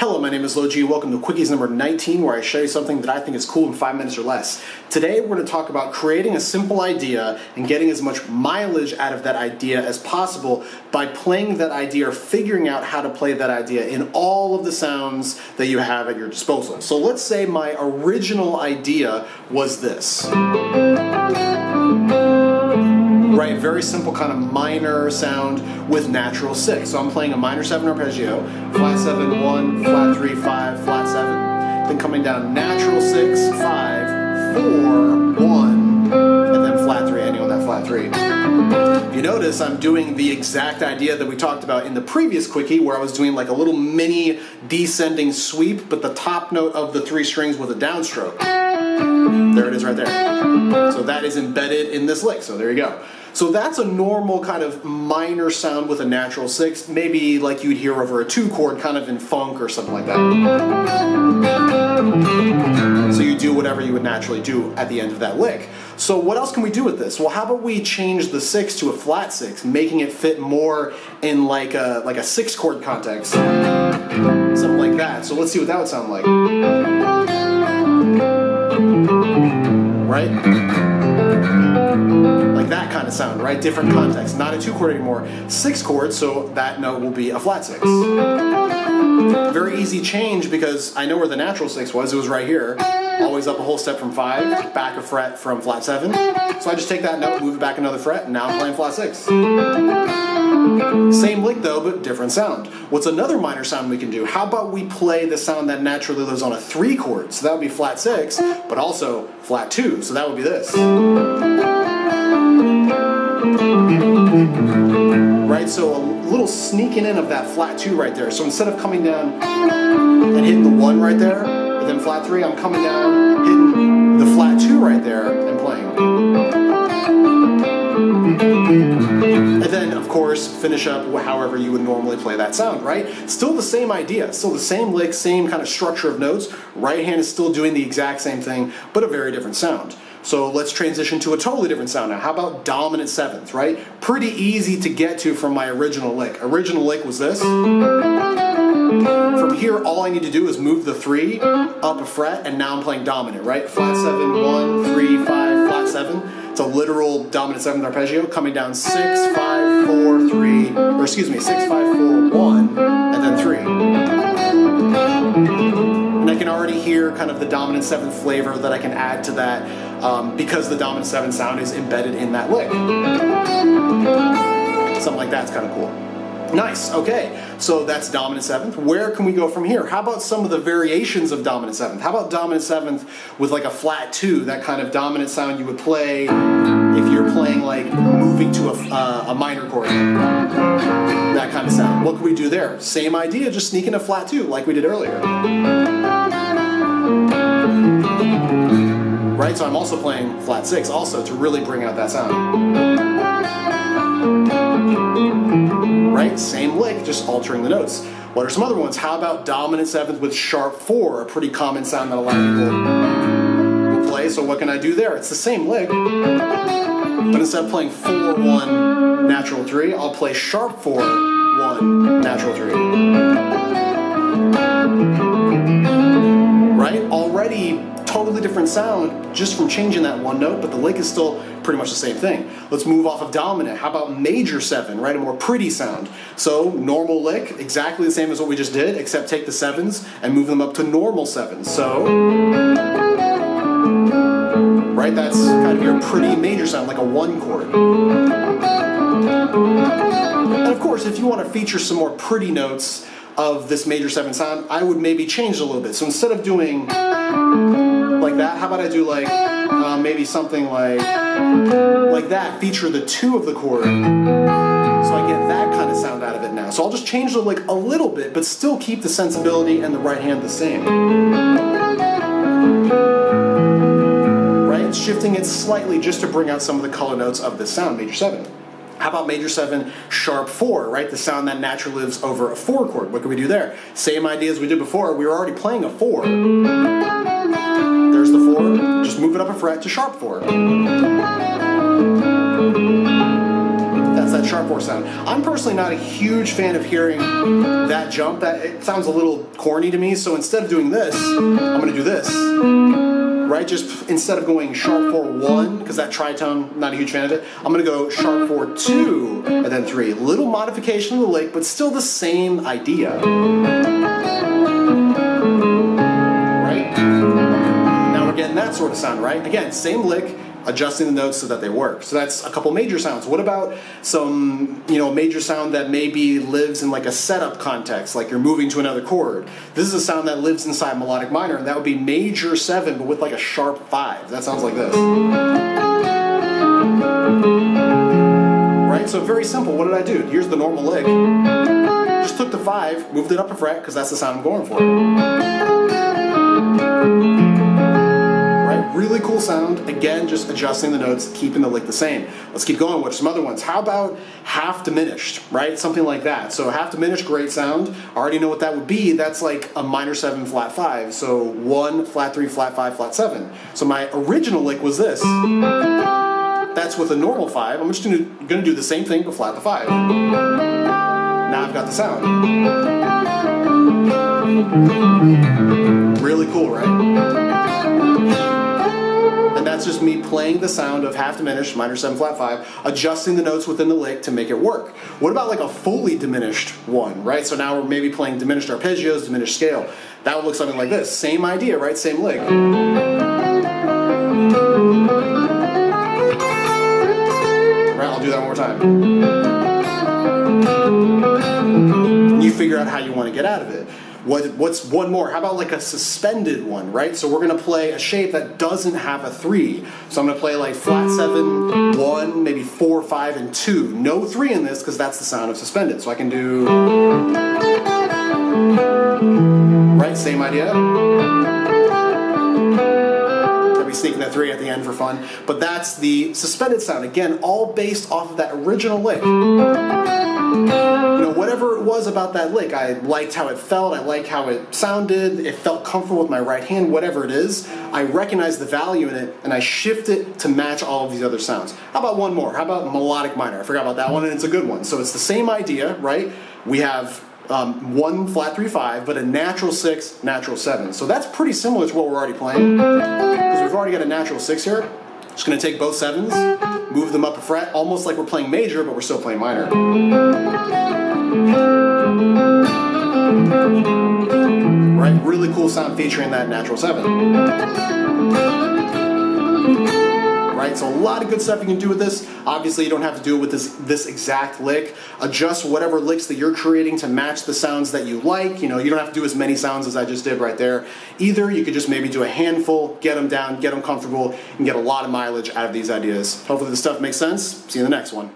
Hello, my name is LoG. Welcome to Quickies number 19, where I show you something that I think is cool in 5 minutes or less. Today, we're going to talk about creating a simple idea and getting as much mileage out of that idea as possible by playing that idea or figuring out how to play that idea in all of the sounds that you have at your disposal. So let's say my original idea was this. Right, very simple kind of minor sound with natural 6. So I'm playing a minor 7 arpeggio, flat 7, 1, flat 3, 5, flat 7. Then coming down natural 6, 5, 4, 1, and then flat 3, ending on that flat 3. If you notice, I'm doing the exact idea that we talked about in the previous quickie, where I was doing like a little mini descending sweep, but the top note of the 3 strings with a downstroke. There it is right there. So that is embedded in this lick, so there you go. So that's a normal kind of minor sound with a natural 6, maybe like you'd hear over a 2-chord kind of in funk or something like that. So you do whatever you would naturally do at the end of that lick. So what else can we do with this? Well, how about we change the 6 to a flat 6, making it fit more in like a 6-chord context, something like that. So let's see what that would sound like. Right? Like that kind of sound, right? Different context. Not a 2-chord anymore. 6 chord, so that note will be a flat 6. Very easy change because I know where the natural 6 was. It was right here. Always up a whole step from 5, back a fret from flat 7. So I just take that note, move it back another fret, and now I'm playing flat 6. Same lick though, but different sound. What's another minor sound we can do? How about we play the sound that naturally lives on a 3-chord? So that would be flat 6, but also flat 2. So that would be this. Right, so a little sneaking in of that flat 2 right there. So instead of coming down and hitting the 1 right there, and then flat 3, I'm coming down, hitting the flat 2 right there, and playing. And then, of course, finish up however you would normally play that sound, right? Still the same idea, still the same lick, same kind of structure of notes. Right hand is still doing the exact same thing, but a very different sound. So let's transition to a totally different sound now. How about dominant 7th, right? Pretty easy to get to from my original lick. Original lick was this. From here, all I need to do is move the 3 up a fret, and now I'm playing dominant, right? Flat 7, 1, 3, 5, flat 7. It's a literal dominant 7th arpeggio coming down 6, 5, 4, 3, or excuse me, 6, 5, 4, 1, and then 3. And I can already hear kind of the dominant 7th flavor that I can add to that because the dominant 7th sound is embedded in that lick. Something like that's kind of cool. Nice, okay, so that's dominant 7th. Where can we go from here? How about some of the variations of dominant 7th? How about dominant 7th with like a flat 2, that kind of dominant sound you would play if you're playing like moving to a minor chord? That kind of sound. What can we do there? Same idea, just sneak in a flat 2 like we did earlier. Right, so I'm also playing flat 6 also to really bring out that sound. Right, same lick, just altering the notes. What are some other ones? How about dominant 7th with sharp 4, a pretty common sound that a lot of people will play. So what can I do there? It's the same lick, but instead of playing 4, 1, natural 3, I'll play sharp 4, 1, natural 3. Right, already totally different sound just from changing that one note, but the lick is still pretty much the same thing. Let's move off of dominant. How about major 7, right? A more pretty sound. So normal lick, exactly the same as what we just did, except take the 7s and move them up to normal 7s. So, right, that's kind of your pretty major sound, like a 1 chord. And of course, if you want to feature some more pretty notes of this major 7 sound, I would maybe change it a little bit. So instead of doing like that, how about I do like maybe something like that, feature the 2 of the chord, so I get that kind of sound out of it now. So I'll just change the lick a little bit, but still keep the sensibility and the right hand the same. Right, shifting it slightly just to bring out some of the color notes of this sound, major 7. How about major 7, sharp 4, right? The sound that naturally lives over a 4 chord. What can we do there? Same idea as we did before. We were already playing a 4. There's the 4. Just move it up a fret to sharp 4. That's That's that sharp 4 sound. I'm personally not a huge fan of hearing that jump. It sounds a little corny to me, so instead of doing this, I'm gonna do this. Right, just instead of going sharp 4-1, because that tritone, not a huge fan of it, I'm gonna go sharp 4-2, and then 3. Little modification of the lick, but still the same idea. Right? Now we're getting that sort of sound, right? Again, same lick, adjusting the notes so that they work. So that's a couple major sounds. What about some, major sound that maybe lives in like a setup context, like you're moving to another chord? This is a sound that lives inside melodic minor, and that would be major 7, but with like a sharp 5. That sounds like this. Right? So very simple. What did I do? Here's the normal lick. Just took the 5, moved it up a fret, because that's the sound I'm going for. Really cool sound. Again, just adjusting the notes, keeping the lick the same. Let's keep going with some other ones. How about half diminished, right? Something like that. So half diminished, great sound. I already know what that would be. That's like a minor 7, flat 5. So 1, flat 3, flat 5, flat 7. So my original lick was this. That's with a normal 5. I'm just gonna do the same thing but flat the 5. Now I've got the sound. Really cool, right? And that's just me playing the sound of half diminished, minor 7, flat 5, adjusting the notes within the lick to make it work. What about like a fully diminished one, right? So now we're maybe playing diminished arpeggios, diminished scale. That would look something like this. Same idea, right? Same lick. Right, I'll do that one more time. You figure out how you want to get out of it. What's one more? How about like a suspended one, right? So we're gonna play a shape that doesn't have a 3. So I'm gonna play like flat 7, 1, maybe 4, 5, and 2. No 3 in this because that's the sound of suspended. So I can do, right, same idea. I'll be sneaking that 3 at the end for fun. But that's the suspended sound. Again, all based off of that original lick. Whatever it was about that lick, I liked how it felt, I liked how it sounded, it felt comfortable with my right hand, whatever it is, I recognize the value in it, and I shift it to match all of these other sounds. How about one more? How about melodic minor? I forgot about that one, and it's a good one. So it's the same idea, right? We have 1, flat 3, 5, but a natural 6, natural 7. So that's pretty similar to what we're already playing, because we've already got a natural 6 here. Just going to take both 7s, move them up a fret, almost like we're playing major, but we're still playing minor. Right, really cool sound featuring that natural 7. Right, so a lot of good stuff you can do with this. Obviously, you don't have to do it with this exact lick. Adjust whatever licks that you're creating to match the sounds that you like. You don't have to do as many sounds as I just did right there. Either you could just maybe do a handful, get them down, get them comfortable, and get a lot of mileage out of these ideas. Hopefully this stuff makes sense. See you in the next one.